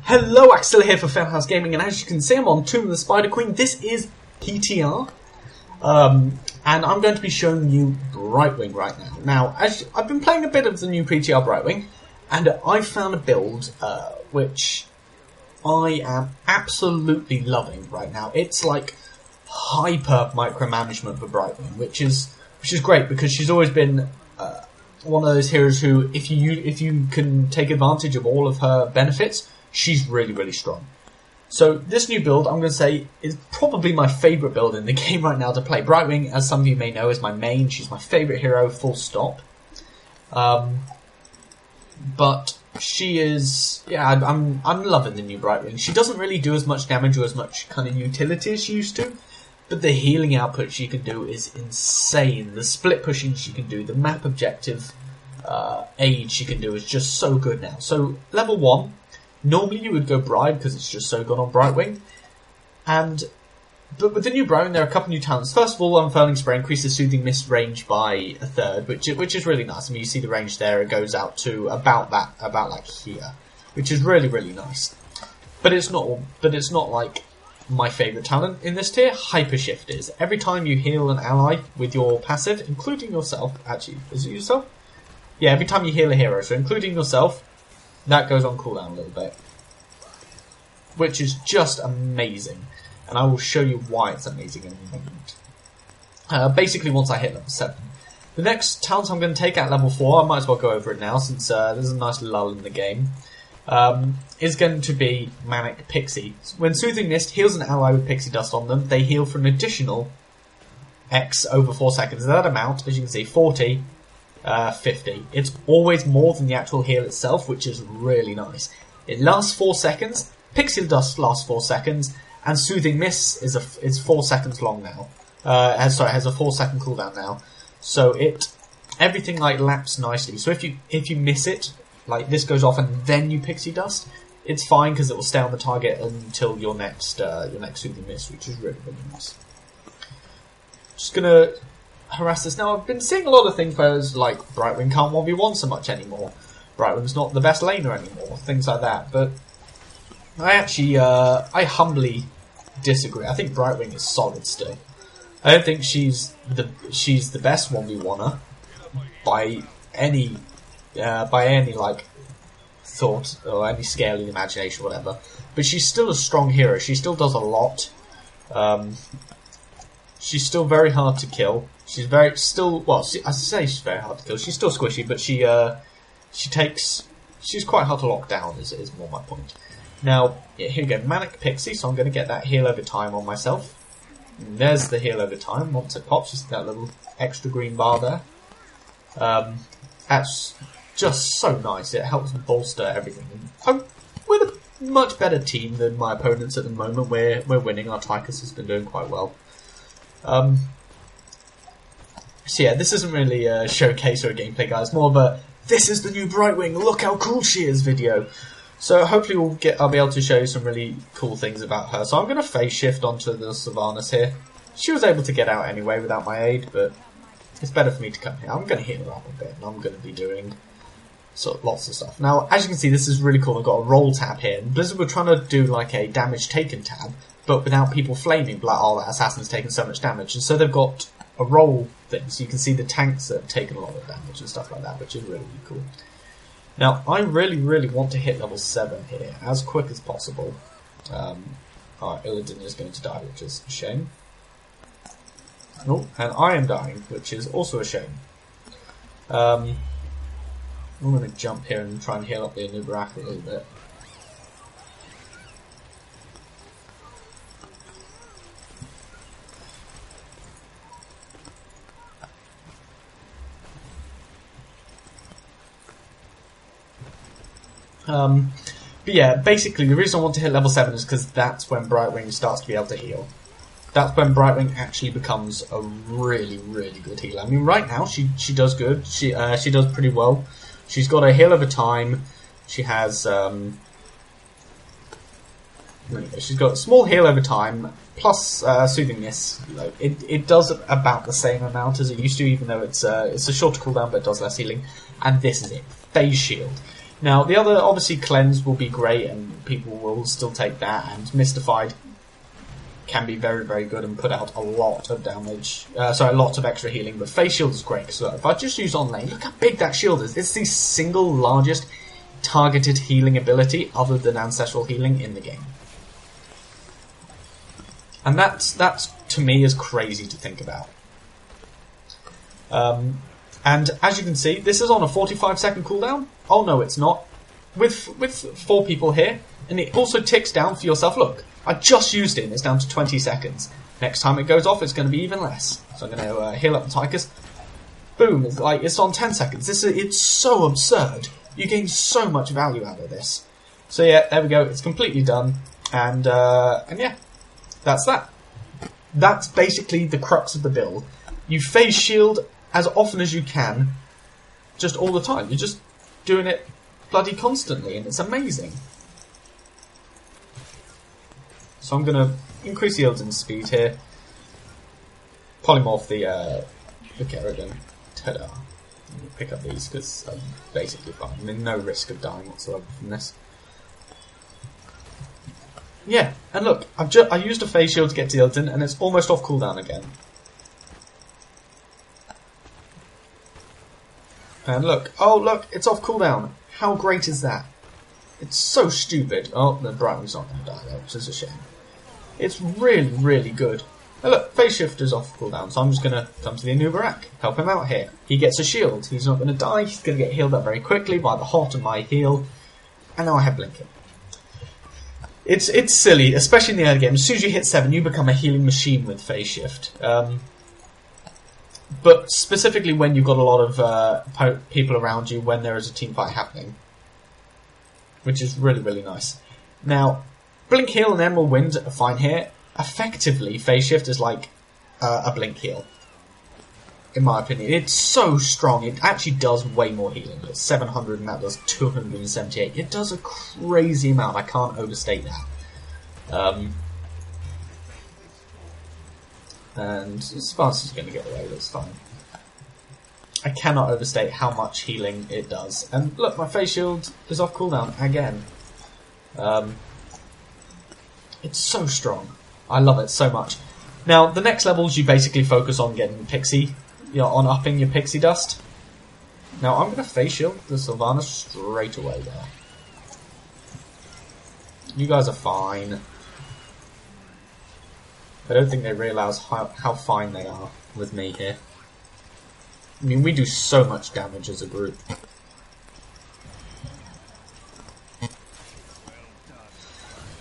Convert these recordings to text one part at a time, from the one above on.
Hello, Axel here for Fairhouse Gaming, and as you can see, I'm on Tomb of the Spider Queen. This is PTR, and I'm going to be showing you Brightwing right now. Now, I've been playing a bit of the new PTR Brightwing, and I've found a build which I am absolutely loving right now. It's like hyper micromanagement for Brightwing, which is great because she's always been one of those heroes who, if you can take advantage of all of her benefits, she's really strong. So this new build, I'm going to say, is probably my favourite build in the game right now to play. Brightwing, as some of you may know, is my main. She's my favourite hero, full stop. But she is, yeah, I'm loving the new Brightwing. She doesn't really do as much damage or as much kind of utility as she used to, but the healing output she can do is insane. The split pushing she can do, the map objective aid she can do is just so good now. So level 1. Normally you would go Bride because it's just so good on Brightwing, but with the new Brightwing there are a couple new talents. First of all, Unfurling Spray increases Soothing Mist range by a third, which is really nice. I mean, you see the range there; it goes out to about like here, which is really nice. But it's not like my favourite talent in this tier. Hyper Shift is. Every time you heal an ally with your passive, including yourself. Actually, is it yourself? Yeah, every time you heal a hero, so including yourself. That goes on cooldown a little bit, which is just amazing, and I will show you why it's amazing in a moment. Basically, once I hit level 7. The next talent I'm going to take at level 4, I might as well go over it now since there's a nice lull in the game, is going to be Manic Pixie. When Soothing Mist heals an ally with Pixie Dust on them, they heal for an additional X over 4 seconds. That amount, as you can see, 40, 50. It's always more than the actual heal itself, which is really nice. It lasts 4 seconds, Pixie Dust lasts 4 seconds, and Soothing Mist is 4 seconds long now. Has a 4 second cooldown now. So everything like laps nicely. So if you miss it, like this goes off and then you Pixie Dust, it's fine because it will stay on the target until your next Soothing Mist, which is really nice. Just gonna harass this. Now, I've been seeing a lot of things where it's like Brightwing can't 1v1 so much anymore. Brightwing's not the best laner anymore, things like that. But I actually, I humbly disagree. I think Brightwing is solid still. I don't think she's the best 1v1er by any like thought or any scale in imagination or whatever. But she's still a strong hero. She still does a lot. She's still very hard to kill. She's I say she's very hard to kill. She's still squishy, but she's quite hard to lock down. Is more my point. Now, yeah, here we go, Manic Pixie. So I'm going to get that heal over time on myself. And there's the heal over time. Once it pops, just that little extra green bar there. That's just so nice. It helps bolster everything. We're a much better team than my opponents at the moment. We're winning. Our Tychus has been doing quite well. So yeah, this isn't really a showcase or a gameplay, guys. More of a "this is the new Brightwing, look how cool she is" video. So hopefully I'll be able to show you some really cool things about her. So I'm going to phase shift onto the Sylvanas here. She was able to get out anyway without my aid, but it's better for me to come here. I'm going to heal her up a bit, and I'm going to be doing lots of stuff. Now, as you can see, this is really cool. I've got a roll tab here, and Blizzard were trying to do like a damage taken tab, but without people flaming, like, oh, that assassin's taken so much damage. And so they've got a roll thing, so you can see the tanks that have taken a lot of damage and stuff like that, which is really cool. Now, I really want to hit level 7 here, as quick as possible. Alright, Illidan is going to die, which is a shame. Oh, and I am dying, which is also a shame. I'm going to jump here and try and heal up the Anubarak a little bit. But yeah, basically the reason I want to hit level 7 is because that's when Brightwing starts to be able to heal. That's when Brightwing actually becomes a really good healer. I mean, right now she does good. She does pretty well. She's got a heal over time. She has she's got a small heal over time plus Soothing Mist. It does about the same amount as it used to, even though it's a shorter cooldown, but it does less healing. And this is it, Phase Shield. Now, the other, obviously, Cleanse will be great, and people will still take that, and Mystified can be very, very good and put out a lot of damage. A lot of extra healing, but Face Shield is great, so if I just use On Lane, look how big that shield is. It's the single largest targeted healing ability, other than Ancestral Healing, in the game. And that's to me, is crazy to think about. And as you can see, this is on a 45-second cooldown. Oh no, it's not. With 4 people here, and it also ticks down for yourself. Look, I just used it, and it's down to 20 seconds. Next time it goes off, it's going to be even less. So I'm going to heal up the Tychus. Boom! It's on 10 seconds. It's so absurd. You gain so much value out of this. So yeah, there we go. It's completely done, and yeah, that's that. That's basically the crux of the build. You phase shield as often as you can, just all the time. You're just doing it bloody constantly, and it's amazing. So I'm going to increase the Illidan speed here. Polymorph the Kerrigan. Ta-da. Pick up these, because I'm basically fine. I'm in no risk of dying whatsoever from this. Yeah, and look, I used a phase shield to get to Illidan, and it's almost off cooldown again. And look, oh look, it's off cooldown. How great is that? It's so stupid. Oh, the Brightwing's not going to die though, which is a shame. It's really, really good. And look, Phase Shift is off cooldown, so I'm just going to come to the Anubarak, help him out here. He gets a shield. He's not going to die. He's going to get healed up very quickly by the hot and my heal. And now I have Blinking. It's silly, especially in the early game. As soon as you hit 7, you become a healing machine with Phase Shift. But specifically when you've got a lot of people around you when there is a team fight happening. Which is really, really nice. Now, Blink Heal and Emerald Wind are fine here. Effectively, Phase Shift is like a Blink Heal. In my opinion. It's so strong. It actually does way more healing. It's 700 and that does 278. It does a crazy amount. I can't overstate that. And as fast as it's going to get away, that's fine. I cannot overstate how much healing it does. And look, my Phase Shield is off cooldown again. It's so strong. I love it so much. Now, the next levels you basically focus on getting Pixie, on upping your Pixie Dust. Now, I'm going to Phase Shield the Sylvanas straight away there. You guys are fine. I don't think they realise how fine they are with me here. I mean, we do so much damage as a group.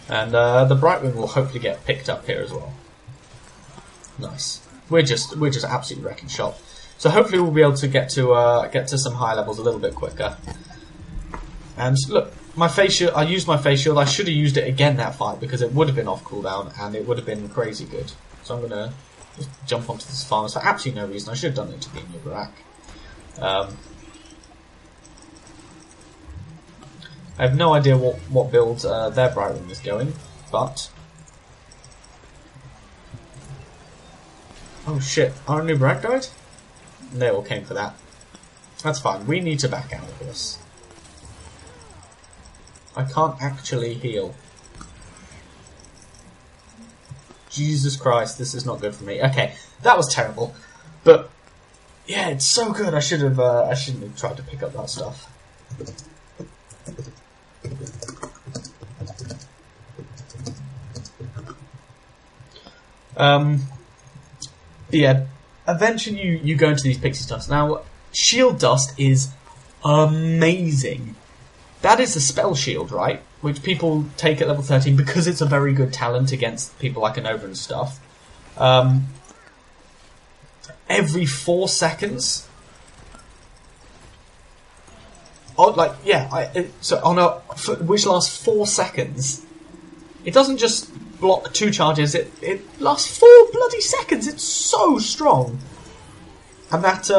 And the Brightwing will hopefully get picked up here as well. Nice. We're just absolutely wrecking shop. So hopefully we'll be able to get to some high levels a little bit quicker. And look, my Phase Shield. I used my Phase Shield. I should have used it again that fight because it would have been off cooldown and it would have been crazy good. So I'm gonna just jump onto this farmers for absolutely no reason. I should have done it to be in your rack. I have no idea what build their Brightwing is going, but oh shit! Our new Brag died. They all came for that. That's fine. We need to back out of this. I can't actually heal. Jesus Christ, this is not good for me. Okay, that was terrible, but yeah, it's so good. I shouldn't have tried to pick up that stuff. Yeah, eventually you go into these Pixie Dust. Now, Shield Dust is amazing. That is a spell shield, right? Which people take at level 13 because it's a very good talent against people like Anova and stuff. Every 4 seconds. Oh, like, yeah, which lasts 4 seconds. It doesn't just block 2 charges, it lasts 4 bloody seconds. It's so strong. And that,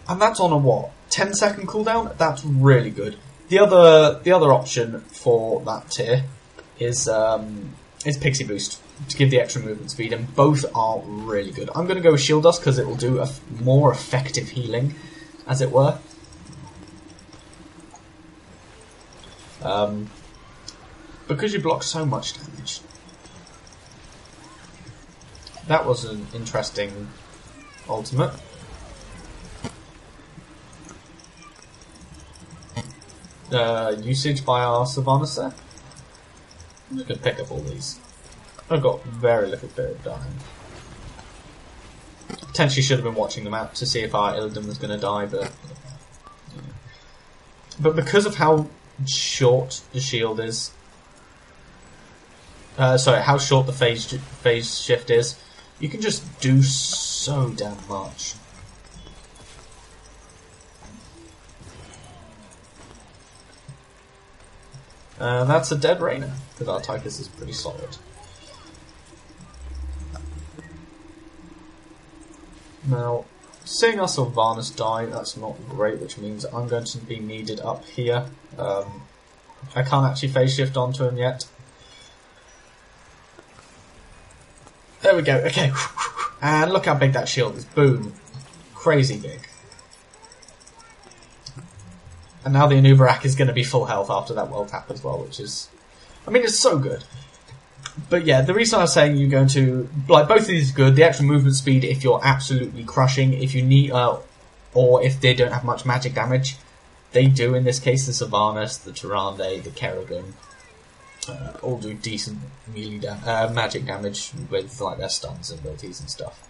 and that's on a what? 10-second cooldown? That's really good. The other option for that tier is Pixie Boost to give the extra movement speed, and both are really good. I'm going to go with Shield Dust because it will do a more effective healing. as it were. Because you block so much damage. That was an interesting ultimate. Usage by our Sylvanas there. I'm just going to pick up all these. I've got very little fear of dying. Potentially should have been watching the map to see if our Illidan was going to die, but... Yeah. But because of how short the shield is... sorry, how short the phase shift is, you can just do so damn much. That's a dead Reyna, because our Tychus is pretty solid. Now, seeing our Sylvanas die, that's not great, which means I'm going to be needed up here. I can't actually phase shift onto him yet. There we go, okay. And look how big that shield is. Boom. Crazy big. And now the Anubarak is going to be full health after that world tap as well, which is... I mean, it's so good. But yeah, the reason I was saying you're going to... Like, both of these are good. The extra movement speed if you're absolutely crushing. If you need... or if they don't have much magic damage. They do, in this case, the Sylvanas, the Tyrande, the Kerrigan. All do decent melee magic damage with like their stuns and abilities and stuff.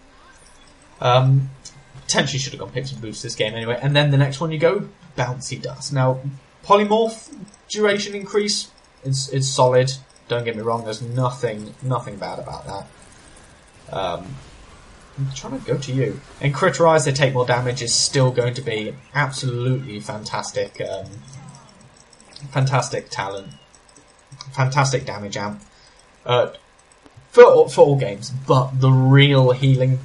Potentially should have gone Pixel Boost this game anyway. And then the next one you go, Bouncy Dust. Now, Polymorph duration increase, it's solid. Don't get me wrong, there's nothing bad about that. I'm trying to go to you. And Critterize, they take more damage, is still going to be absolutely fantastic. Fantastic talent. Fantastic damage amp. For all games, but the real healing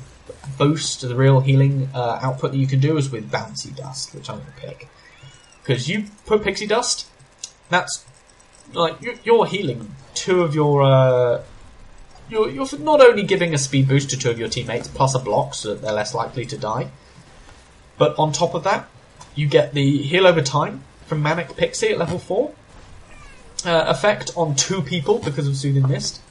boost, the real healing output that you can do is with Bouncy Dust, which I'm going to pick. Because you put Pixie Dust, that's like you're healing two of your. You're not only giving a speed boost to two of your teammates, plus a block so that they're less likely to die, but on top of that, you get the heal over time from Manic Pixie at level 4. Effect on 2 people because of Soothing Mist.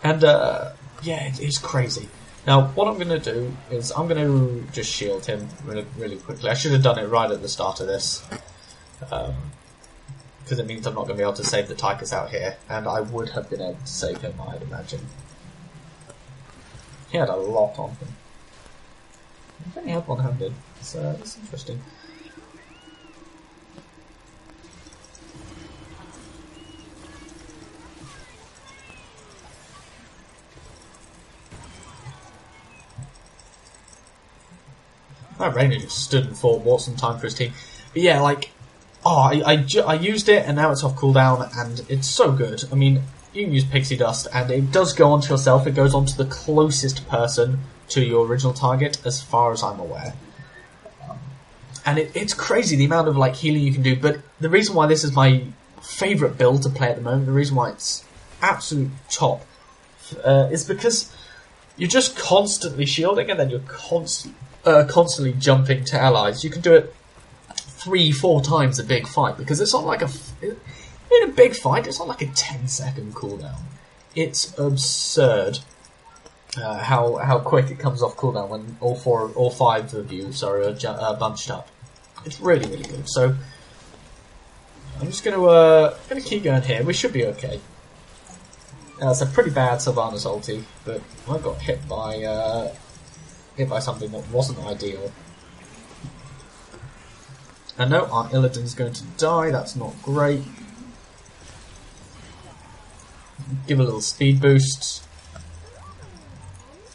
And, yeah, it's crazy. Now, what I'm going to do is I'm going to just shield him really quickly. I should have done it right at the start of this. Because it means I'm not going to be able to save the Tychus out here. And I would have been able to save him, I'd imagine. He had a lot on him. I think he had one-handed. So, that's interesting. That Reyna just stood and fought, bought some time for his team. But yeah, like, I used it and now it's off cooldown and it's so good. I mean, you can use Pixie Dust and it does go onto yourself. It goes onto the closest person to your original target, as far as I'm aware. And it's crazy the amount of like healing you can do. But the reason why this is my favourite build to play at the moment, the reason why it's absolute top, is because you're just constantly shielding and then you're constantly jumping to allies. You can do it 3-4 times a big fight because it's not like in a big fight. It's not like a 10-second cooldown. It's absurd how quick it comes off cooldown when all 5 of you are bunched up. It's really good. So I'm just gonna keep going here. We should be okay. It's a pretty bad Sylvanas ulti, but I got hit by something that wasn't ideal. And no, our Illidan's going to die, that's not great. Give a little speed boost.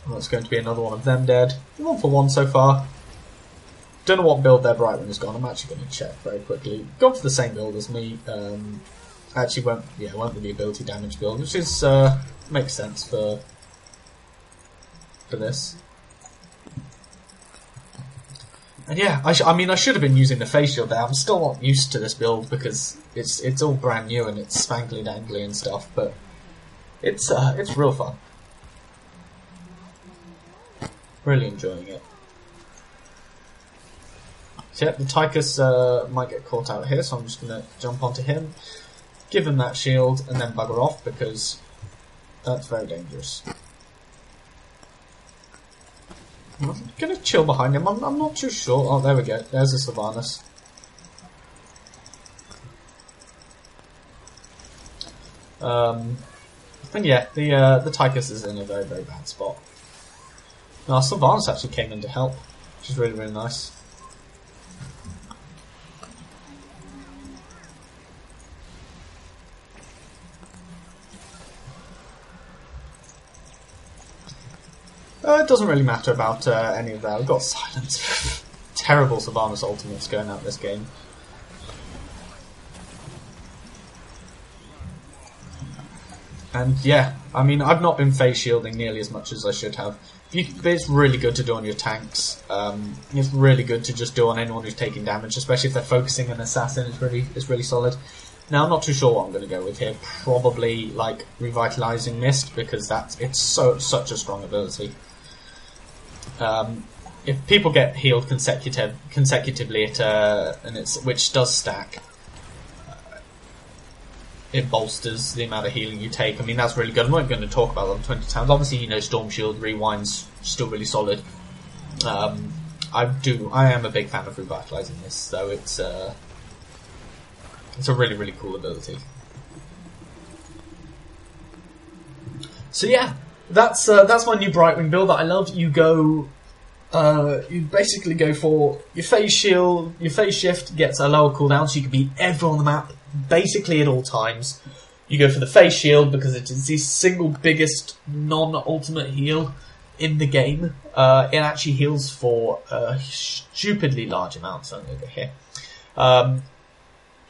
Well, that's going to be another one of them dead. 1 for 1 so far. Don't know what build their Brightwing has gone, I'm actually going to check very quickly. Gone for the same build as me. Actually went with the ability damage build, which is makes sense for this. And yeah, I mean I should have been using the face shield there. I'm still not used to this build because it's all brand new and it's spankly dangly and stuff, but it's real fun. Really enjoying it. So yeah, the Tychus might get caught out here, so I'm just going to jump onto him, give him that shield, and then bugger off, because that's very dangerous. I'm going to chill behind him. I'm not too sure. Oh, there we go. There's the Sylvanas. And yeah, the Tychus is in a very, very bad spot. Now, Sylvanas actually came in to help, which is really, really nice. It doesn't really matter about any of that. I've got silence. Terrible Sylvanas ultimates going out this game. And yeah, I mean, I've not been phase shielding nearly as much as I should have. But it's really good to do on your tanks. It's really good to just do on anyone who's taking damage, especially if they're focusing an assassin. It's really solid. Now, I'm not too sure what I'm going to go with here. Probably like revitalizing mist, because it's such a strong ability. If people get healed consecutively, which does stack, it bolsters the amount of healing you take. I mean, that's really good. I'm not going to talk about them 20 times. Obviously, you know, Storm Shield rewind's still really solid. I am a big fan of revitalizing this, so it's a really, really cool ability. So yeah, that's my new Brightwing build that I love. You basically go for your phase shield. Your phase shift gets a lower cooldown, so you can beat everyone on the map basically at all times. You go for the phase shield because it is the single biggest non-ultimate heal in the game. It actually heals for a stupidly large amount, so I'm going to go here.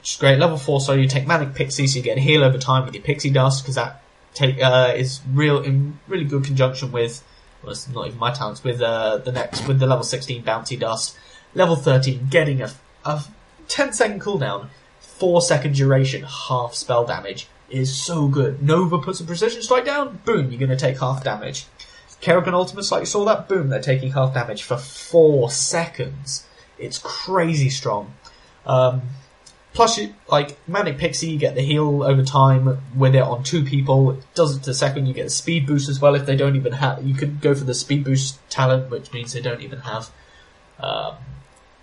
Which is great. Level 4, so you take Manic Pixie, so you get a heal over time with your Pixie Dust, because that is in really good conjunction with, well, it's not even my talents, with the level 16 Bounty Dust. Level 13, getting a 10-second cooldown, 4-second duration, half spell damage is so good. Nova puts a precision strike down, boom, you're going to take half damage. Kerrigan Ultimates, like you saw that, boom, they're taking half damage for 4 seconds. It's crazy strong. Plus, like Manic Pixie, you get the heal over time with it on 2 people. It does it to second. You get a speed boost as well if they don't even have. You could go for the speed boost talent, which means they don't even have.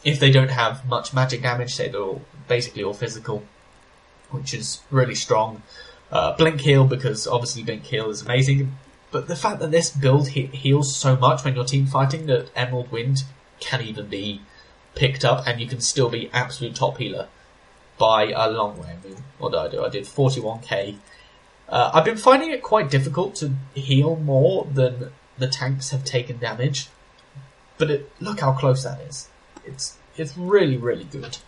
If they don't have much magic damage, say they're basically all physical, which is really strong. Blink heal, because obviously Blink heal is amazing. But the fact that this build heals so much when you're team fighting that Emerald Wind can even be picked up, and you can still be absolute top healer by a long way. I mean, what did I do? I did 41k. I've been finding it quite difficult to heal more than the tanks have taken damage, but look how close that is. It's really, really good.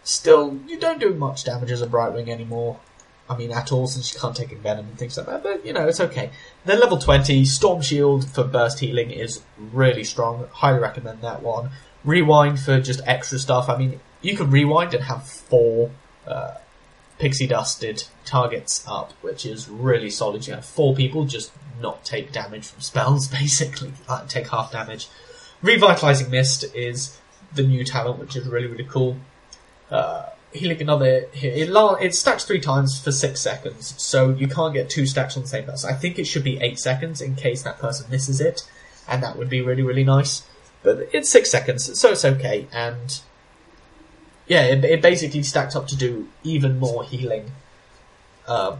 Still, you don't do much damage as a Brightwing anymore. I mean, at all, since you can't take Venom and things like that, but, you know, it's okay. Then level 20, Storm Shield for burst healing is really strong. Highly recommend that one. Rewind for just extra stuff. I mean, you can rewind and have 4 pixie dusted targets up, which is really solid. You have 4 people just not take damage from spells, basically. Take half damage. Revitalizing Mist is the new talent, which is really, really cool. Healing another... It stacks 3 times for 6 seconds, so you can't get 2 stacks on the same person. I think it should be 8 seconds in case that person misses it, and that would be really, really nice. But it's 6 seconds, so it's okay, and yeah, it basically stacks up to do even more healing. So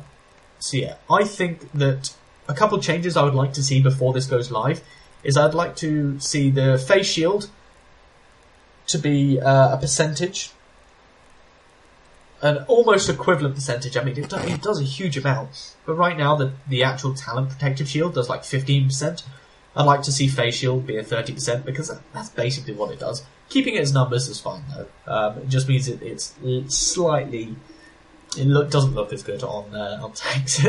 yeah, I think that a couple of changes I would like to see before this goes live is I'd like to see the face shield to be a percentage, an almost equivalent percentage. I mean, it does a huge amount, but right now the actual talent protective shield does like 15%. I'd like to see face shield be a 30% because that's basically what it does. Keeping it as numbers is fine though. It just means it's slightly. Doesn't look as good on tanks.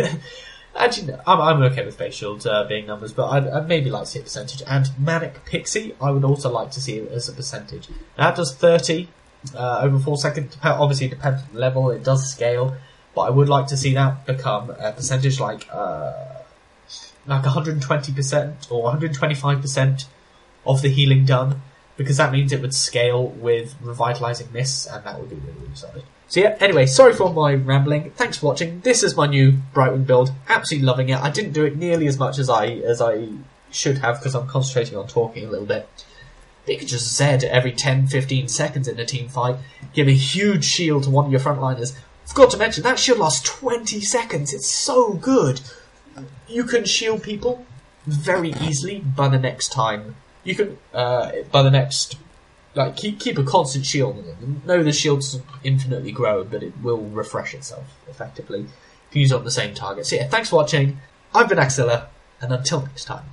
Actually, no, I'm okay with face shield being numbers, but I'd maybe like to see a percentage. And Manic Pixie, I would also like to see it as a percentage. Now, that does 30 over 4 seconds. Obviously, it depends on the level. It does scale, but I would like to see that become a percentage like 120% or 125% of the healing done. because that means it would scale with Revitalizing Mists, and that would be really, really solid. So yeah, anyway, sorry for my rambling. Thanks for watching. This is my new Brightwing build. Absolutely loving it. I didn't do it nearly as much as I should have, because I'm concentrating on talking a little bit. But you could just Zed every 10-15 seconds in a team fight, give a huge shield to one of your frontliners. Forgot to mention, that shield lasts 20 seconds. It's so good. You can shield people very easily by the next time. You can, by the next... Like, keep a constant shield on them. No, the shield doesn't infinitely grow, but it will refresh itself, effectively, if you use it on the same target. So yeah, thanks for watching. I've been Axilla, and until next time.